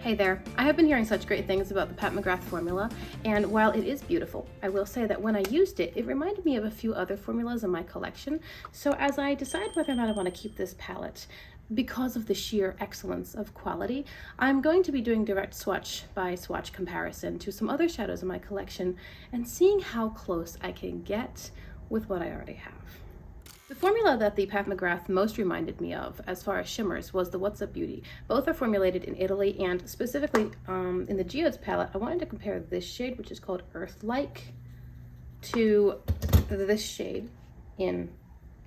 Hey there, I have been hearing such great things about the Pat McGrath formula, and while it is beautiful, I will say that when I used it, it reminded me of a few other formulas in my collection. So as I decide whether or not I want to keep this palette, because of the sheer excellence of quality, I'm going to be doing direct swatch by swatch comparison to some other shadows in my collection and seeing how close I can get with what I already have. The formula that the Pat McGrath most reminded me of as far as shimmers was the What's Up Beauty. Both are formulated in Italy, and specifically in the Geodes palette, I wanted to compare this shade, which is called Earth-like, to this shade in,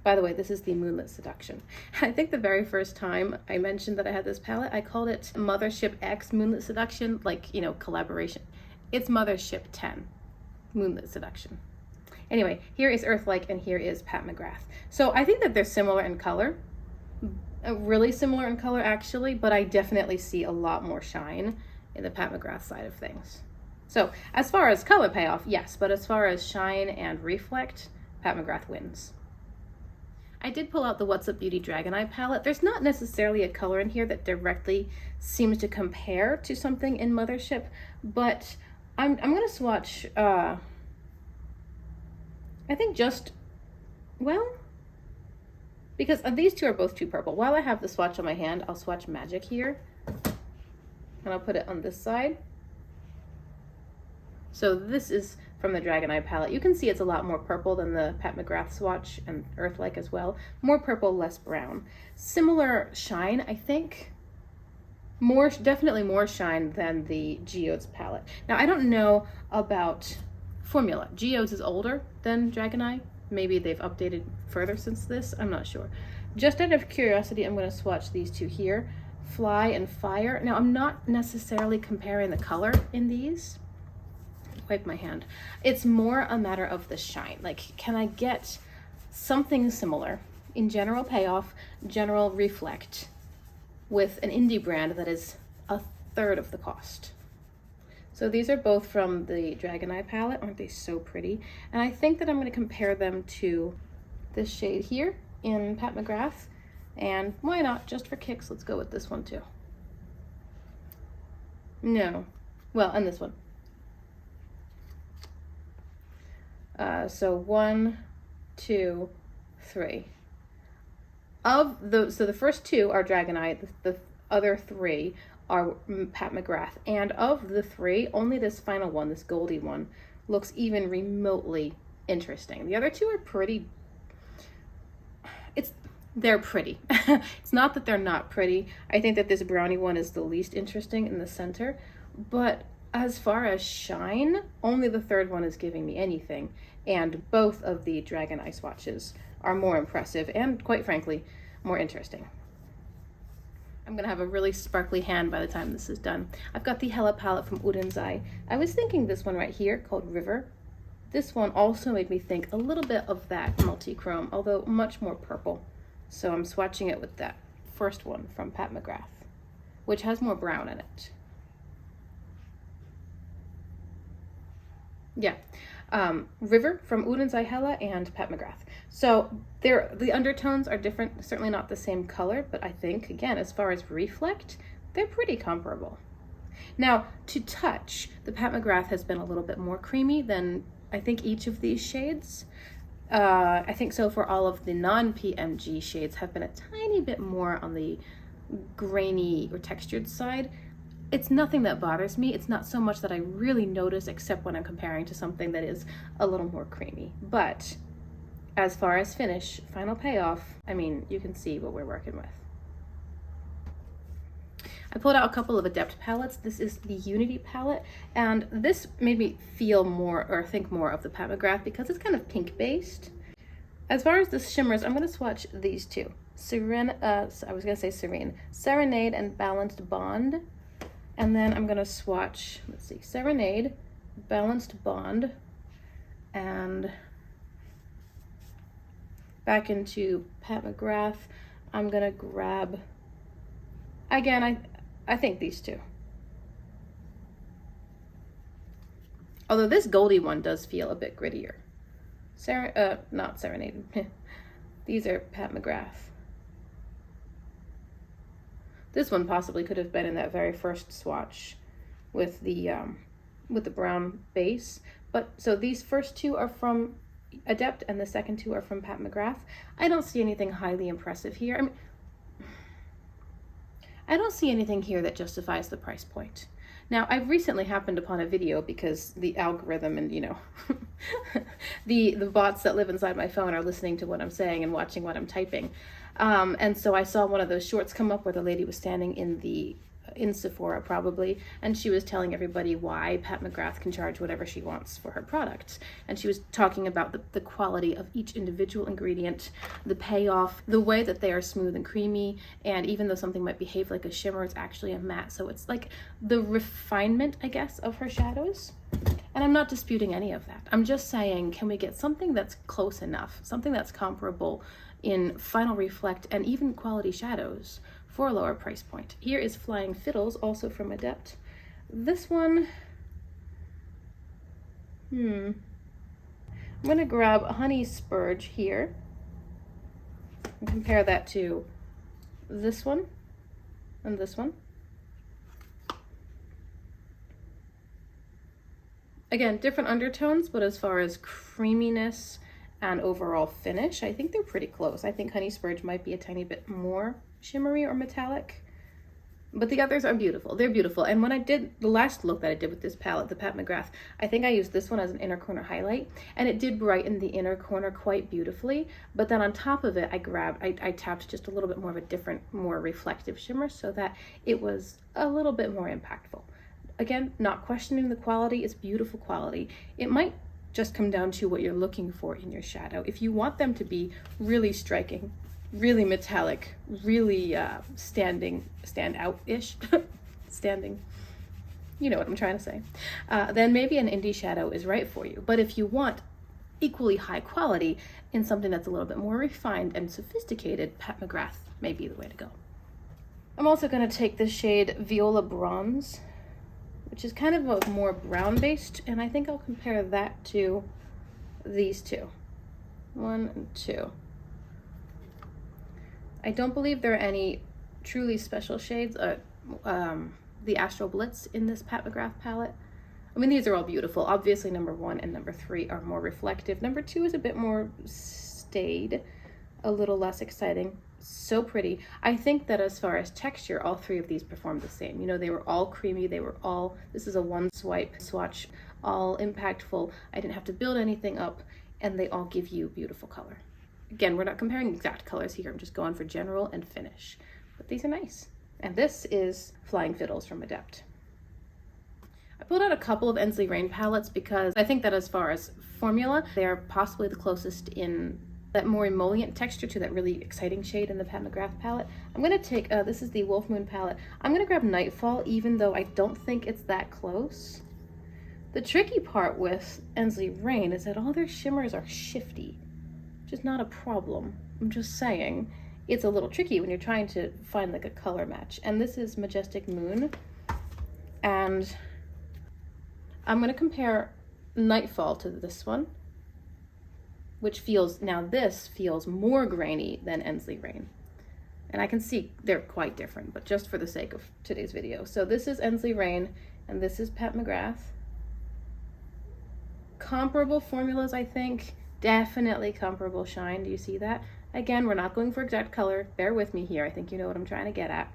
by the way, this is the Moonlit Seduction. I think the very first time I mentioned that I had this palette, I called it Mothership X Moonlit Seduction, like, you know, collaboration. It's Mothership 10 Moonlit Seduction. Anyway, here is Earth-like and here is Pat McGrath. So I think that they're similar in color, really similar in color actually, but I definitely see a lot more shine in the Pat McGrath side of things. So as far as color payoff, yes, but as far as shine and reflect, Pat McGrath wins. I did pull out the What's Up Beauty Dragon Eye palette. There's not necessarily a color in here that directly seems to compare to something in Mothership, but I'm gonna swatch, I think just, well, because these two are both too purple. While I have the swatch on my hand, I'll swatch Magic here, and I'll put it on this side. So this is from the Dragon Eye palette. You can see it's a lot more purple than the Pat McGrath swatch, and Earth-like as well. More purple, less brown. Similar shine, I think. Definitely more shine than the Geodes palette. Now, I don't know about formula. Geodes is older than Dragon Eye. Maybe they've updated further since this. I'm not sure. Just out of curiosity, I'm going to swatch these two here, Fly and Fire. Now, I'm not necessarily comparing the color in these. Wipe my hand. It's more a matter of the shine. Like, can I get something similar in general payoff, general reflect, with an indie brand that is a third of the cost? So these are both from the Dragon Eye palette. Aren't they so pretty? And I think that I'm going to compare them to this shade here in Pat McGrath. And why not? Just for kicks, let's go with this one too. No. Well, and this one. So 1, 2, 3. So the first two are Dragon Eye. The other three are Pat McGrath, and of the three, only this final one, this goldy one, looks even remotely interesting. The other two are pretty, they're pretty. It's not that they're not pretty. I think that this brownie one is the least interesting in the center, but as far as shine, only the third one is giving me anything, and both of the Dragon Eye swatches are more impressive and, quite frankly, more interesting. I'm gonna have a really sparkly hand by the time this is done. I've got the Hela palette from Oden's Eye. I was thinking this one right here called River. This one also made me think a little bit of that multi-chrome, although much more purple. So I'm swatching it with that first one from Pat McGrath, which has more brown in it. Yeah. River from Oden's Eye Hela and Pat McGrath. So the undertones are different, certainly not the same color, but I think, again, as far as reflect, they're pretty comparable. Now, to touch, the Pat McGrath has been a little bit more creamy than I think each of these shades. I think so for all of the non-PMG shades have been a tiny bit more on the grainy or textured side. It's nothing that bothers me. It's not so much that I really notice, except when I'm comparing to something that is a little more creamy. But as far as finish, final payoff, I mean, you can see what we're working with. I pulled out a couple of Adept palettes. This is the Unity palette, and this made me feel more, or think more of the Pat McGrath because it's kind of pink based. As far as the shimmers, I'm going to swatch these two. Serenade and Balanced Bond. And then I'm going to swatch, let's see, Serenade, Balanced Bond, and back into Pat McGrath. I'm going to grab, again, I think these two. Although this Goldie one does feel a bit grittier. Not Serenade. These are Pat McGrath. This one possibly could have been in that very first swatch with the brown base. But so these first two are from Adept and the second two are from Pat McGrath. I don't see anything highly impressive here. I mean, I don't see anything here that justifies the price point. Now, I've recently happened upon a video because the algorithm and, you know, the bots that live inside my phone are listening to what I'm saying and watching what I'm typing. And so I saw one of those shorts come up where the lady was standing in Sephora probably, and she was telling everybody why Pat McGrath can charge whatever she wants for her products. And she was talking about the quality of each individual ingredient, the payoff, the way that they are smooth and creamy, and even though something might behave like a shimmer, it's actually a matte. So it's like the refinement, I guess, of her shadows. And I'm not disputing any of that. I'm just saying, can we get something that's close enough, something that's comparable in final reflect and even quality shadows for a lower price point? Here is Flying Fiddles, also from Adept. This one, I'm gonna grab Honey Spurge here and compare that to this one and this one. Again, different undertones, but as far as creaminess and overall finish, I think they're pretty close. I think Honey Spurge might be a tiny bit more shimmery or metallic, but the others are beautiful. They're beautiful. And when I did the last look that I did with this palette, the Pat McGrath, I think I used this one as an inner corner highlight, and it did brighten the inner corner quite beautifully. But then on top of it, I tapped just a little bit more of a different, more reflective shimmer so that it was a little bit more impactful. Again, not questioning the quality, it's beautiful quality. It might just come down to what you're looking for in your shadow. If you want them to be really striking, really metallic, really stand out-ish, standing, you know what I'm trying to say, then maybe an indie shadow is right for you. But if you want equally high quality in something that's a little bit more refined and sophisticated, Pat McGrath may be the way to go. I'm also going to take the shade Viola Bronze, which is kind of a more brown based, and I think I'll compare that to these two. 1 and 2. I don't believe there are any truly special shades, the Astral Blitz in this Pat McGrath palette. I mean, these are all beautiful. Obviously, number 1 and number 3 are more reflective. Number 2 is a bit more staid, a little less exciting. So pretty. I think that as far as texture, all 3 of these performed the same. You know, they were all creamy. They were all, this is a one swipe swatch, all impactful. I didn't have to build anything up, and they all give you beautiful color. Again, we're not comparing exact colors here. I'm just going for general and finish. But these are nice. And this is Flying Fiddles from Adept. I pulled out a couple of Ensley Rain palettes because I think that as far as formula, they are possibly the closest in that more emollient texture to that really exciting shade in the Pat McGrath palette. I'm going to take, this is the Wolf Moon palette. I'm going to grab Nightfall, even though I don't think it's that close. The tricky part with Ensley Rain is that all their shimmers are shifty, which is not a problem. I'm just saying it's a little tricky when you're trying to find like a color match. And this is Majestic Moon. And I'm going to compare Nightfall to this one, which feels, now this feels more grainy than Ensley Rain. And I can see they're quite different, but just for the sake of today's video. So this is Ensley Rain, and this is Pat McGrath. Comparable formulas, I think. Definitely comparable shine. Do you see that? Again, we're not going for exact color. Bear with me here. I think you know what I'm trying to get at.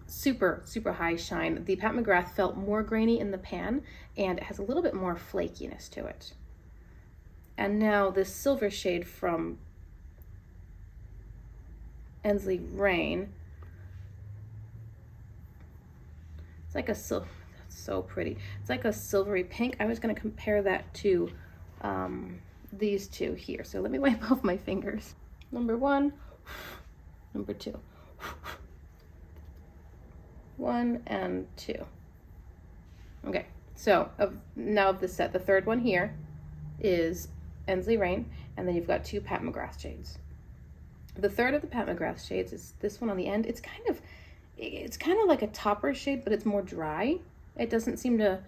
Super, super high shine. The Pat McGrath felt more grainy in the pan, and it has a little bit more flakiness to it. And now this silver shade from Ensley Rain. It's like a silver, that's so pretty. It's like a silvery pink. I was going to compare that to these two here. So let me wipe off my fingers. Number 1, number 2. 1 and 2. Okay, so now of the set, the third one here is Ensley Rain, and then you've got 2 Pat McGrath shades. The third of the Pat McGrath shades is this one on the end. It's kind of like a topper shade, but it's more dry. It doesn't seem to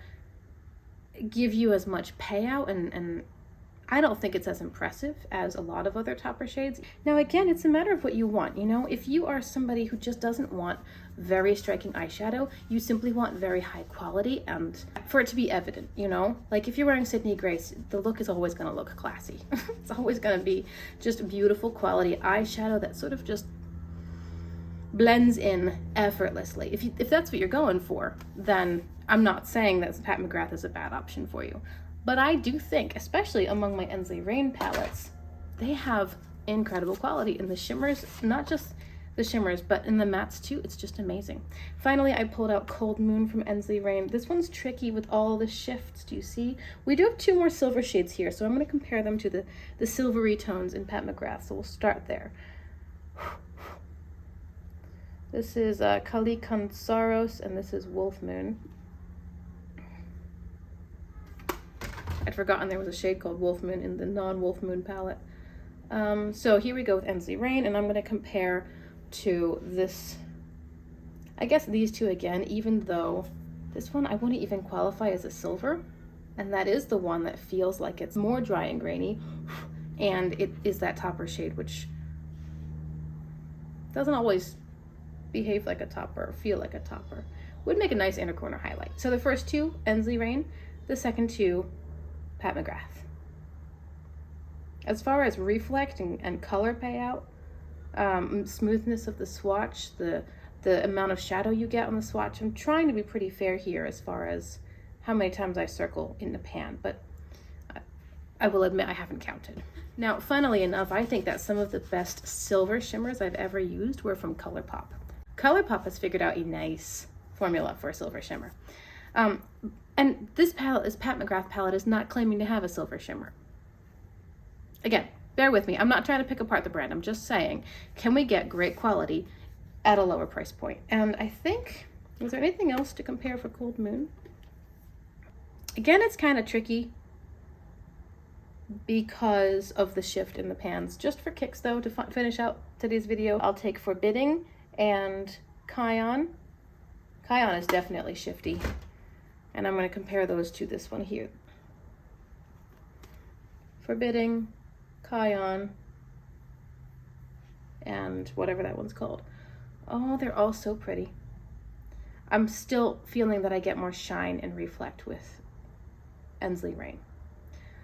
give you as much payout and I don't think it's as impressive as a lot of other topper shades. Now again, it's a matter of what you want, you know? If you are somebody who just doesn't want very striking eyeshadow, you simply want very high quality and for it to be evident, you know? Like if you're wearing Sydney Grace, the look is always gonna look classy. It's always gonna be just beautiful quality eyeshadow that sort of just blends in effortlessly. If that's what you're going for, then I'm not saying that Pat McGrath is a bad option for you. But I do think, especially among my Ensley Rain palettes, they have incredible quality in the shimmers, not just the shimmers, but in the mattes too. It's just amazing. Finally, I pulled out Cold Moon from Ensley Rain. This one's tricky with all the shifts. Do you see? We do have 2 more silver shades here, so I'm going to compare them to the silvery tones in Pat McGrath. So we'll start there. This is Kali Kansaros, and this is Wolf Moon. I'd forgotten there was a shade called Wolf Moon in the non-Wolf Moon palette. So here we go with Ensley Rain, and I'm going to compare to this, I guess these two again, even though this one I wouldn't even qualify as a silver, and that is the one that feels like it's more dry and grainy, and it is that topper shade, which doesn't always behave like a topper or feel like a topper. Would make a nice inner corner highlight. So the first 2, Ensley Rain, the second 2, Pat McGrath. As far as reflect and color payout, smoothness of the swatch, the amount of shadow you get on the swatch, I'm trying to be pretty fair here as far as how many times I circle in the pan, but I will admit I haven't counted. Now, funnily enough, I think that some of the best silver shimmers I've ever used were from ColourPop. ColourPop has figured out a nice formula for a silver shimmer. And this Pat McGrath palette is not claiming to have a silver shimmer. Again, bear with me. I'm not trying to pick apart the brand. I'm just saying, can we get great quality at a lower price point? And I think, is there anything else to compare for Cold Moon? Again, it's kind of tricky because of the shift in the pans. Just for kicks though, to finish out today's video, I'll take Forbidding and Kion. Kion is definitely shifty. And I'm going to compare those to this one here. Forbidding, Kion, and whatever that one's called. Oh, they're all so pretty. I'm still feeling that I get more shine and reflect with Ensley Rain.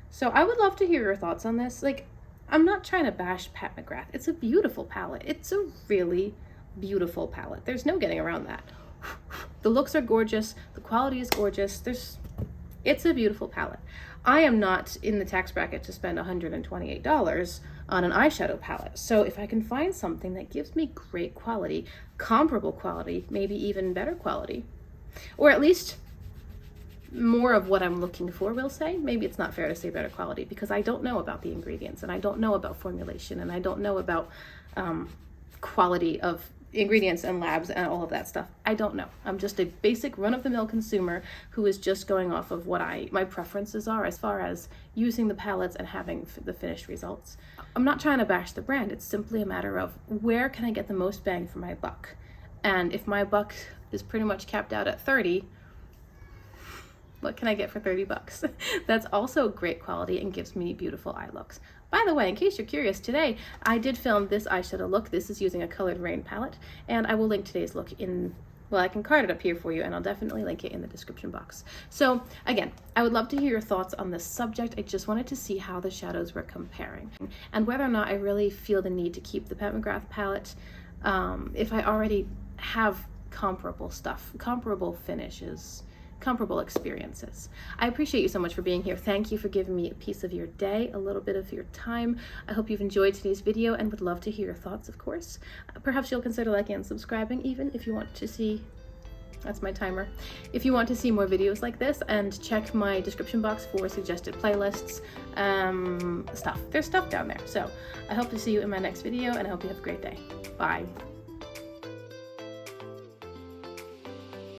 So I would love to hear your thoughts on this. Like, I'm not trying to bash Pat McGrath. It's a beautiful palette. It's a really beautiful palette. There's no getting around that. The looks are gorgeous. The quality is gorgeous. It's a beautiful palette. I am not in the tax bracket to spend $128 on an eyeshadow palette. So if I can find something that gives me great quality, comparable quality, maybe even better quality, or at least more of what I'm looking for, we'll say. Maybe it's not fair to say better quality because I don't know about the ingredients and I don't know about formulation and I don't know about quality of ingredients and labs and all of that stuff. I don't know. I'm just a basic run-of-the-mill consumer who is just going off of what my preferences are as far as using the palettes and having the finished results. I'm not trying to bash the brand. It's simply a matter of where can I get the most bang for my buck? And if my buck is pretty much capped out at 30, what can I get for 30 bucks? That's also great quality and gives me beautiful eye looks. By the way, in case you're curious, today I did film this eyeshadow look. This is using a Colored Rain palette, and I will link today's look in, well, I can card it up here for you, and I'll definitely link it in the description box. So again, I would love to hear your thoughts on this subject. I just wanted to see how the shadows were comparing and whether or not I really feel the need to keep the Pat McGrath palette if I already have comparable stuff, comparable finishes, comparable experiences. I appreciate you so much for being here. Thank you for giving me a piece of your day, a little bit of your time. I hope you've enjoyed today's video and would love to hear your thoughts, of course. Perhaps you'll consider liking and subscribing even if you want to see, that's my timer, if you want to see more videos like this, and check my description box for suggested playlists, stuff. There's stuff down there. So I hope to see you in my next video and I hope you have a great day. Bye.